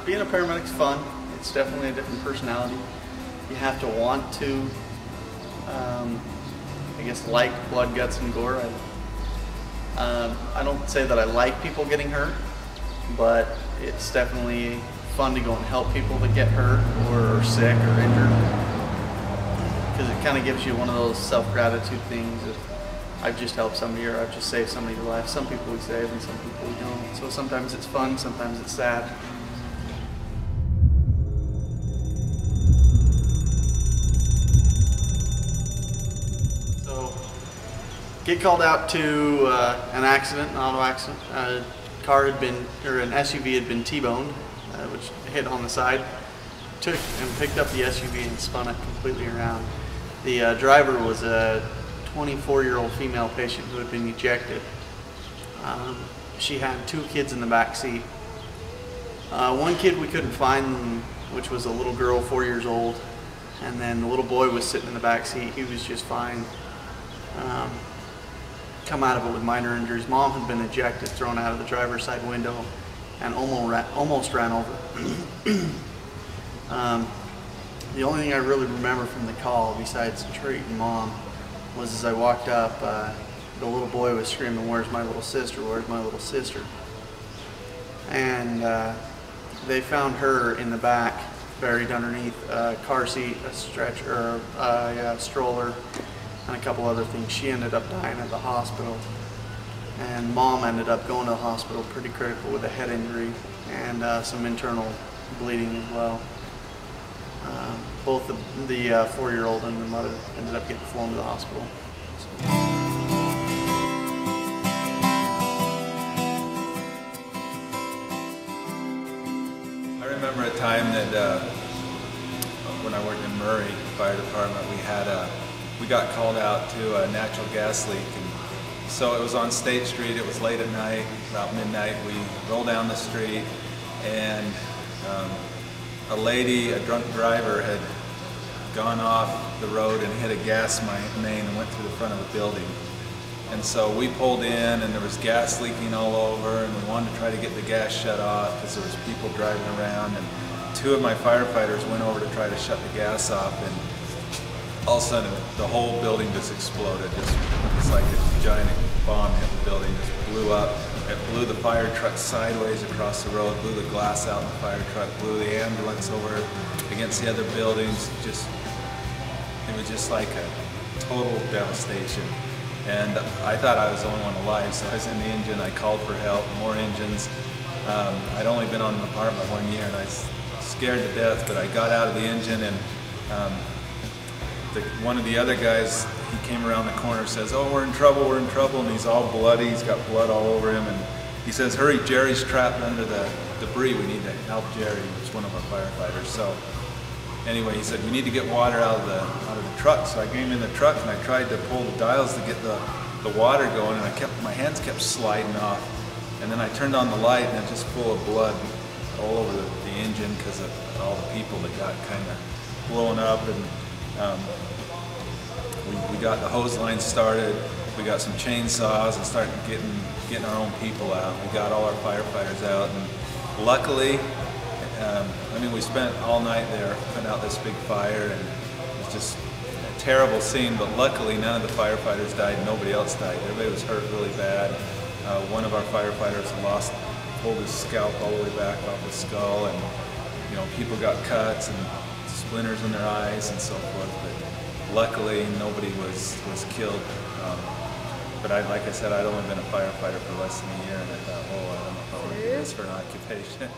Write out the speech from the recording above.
Being a paramedic's fun. It's definitely a different personality. You have to want to, I guess, like blood, guts, and gore. I don't say that I like people getting hurt, but it's definitely fun to go and help people that get hurt or sick or injured, because it kind of gives you one of those self-gratitude things of, I've just helped somebody or I've just saved somebody's life. Some people we save and some people we don't. So sometimes it's fun, sometimes it's sad. So get called out to an accident, an auto accident. An SUV had been T-boned, which hit on the side. Took and picked up the SUV and spun it completely around. The driver was a 24-year-old female patient who had been ejected. She had 2 kids in the back seat. One kid we couldn't find, which was a little girl, 4 years old, and then the little boy was sitting in the back seat. He was just fine. Come out of it with minor injuries. Mom had been ejected, thrown out of the driver's side window, and almost ran over. The only thing I really remember from the call, besides treating Mom, was as I walked up, the little boy was screaming, "Where's my little sister? Where's my little sister?" And they found her in the back, buried underneath a car seat, a stretcher, a stroller, and a couple other things. She ended up dying at the hospital, and Mom ended up going to the hospital pretty critical with a head injury and some internal bleeding as well. Both the 4-year-old and the mother ended up getting flown to the hospital. I remember a time that when I worked in Murray Fire Department, we got called out to a natural gas leak, and so it was on State Street. It was late at night, about midnight. We rolled down the street, and a lady, a drunk driver, had gone off the road and hit a gas main and went through the front of the building. And so we pulled in, and there was gas leaking all over, and we wanted to try to get the gas shut off because there was people driving around, and 2 of my firefighters went over to try to shut the gas off, and all of a sudden the whole building just exploded. It's like a giant bomb hit the building, just blew up. It blew the fire truck sideways across the road, blew the glass out in the fire truck, blew the ambulance over against the other buildings. It was just like a total devastation. And I thought I was the only one alive, so I was in the engine. I called for help, more engines. I'd only been on the department 1 year, and I was scared to death, but I got out of the engine, and one of the other guys, he came around the corner, says, "Oh, we're in trouble, and he's all bloody, he's got blood all over him, and he says, "Hurry, Jerry's trapped under the debris, we need to help Jerry," which is one of our firefighters. So anyway, he said, "We need to get water out of the truck." So I came in the truck and I tried to pull the dials to get the water going, and my hands kept sliding off. And then I turned on the light, and it just full of blood all over the engine because of all the people that got kind of blown up. And we got the hose line started. We got some chainsaws and started getting our own people out. We got all our firefighters out, and luckily, I mean, we spent all night there putting out this big fire, and it was just a terrible scene, but luckily none of the firefighters died, nobody else died. Everybody was hurt really bad. One of our firefighters pulled his scalp all the way back off his skull, and people got cuts and splinters in their eyes and so forth, but luckily nobody was killed. But like I said, I'd only been a firefighter for less than a year, and I thought, oh, I don't know if I want to do this for an occupation.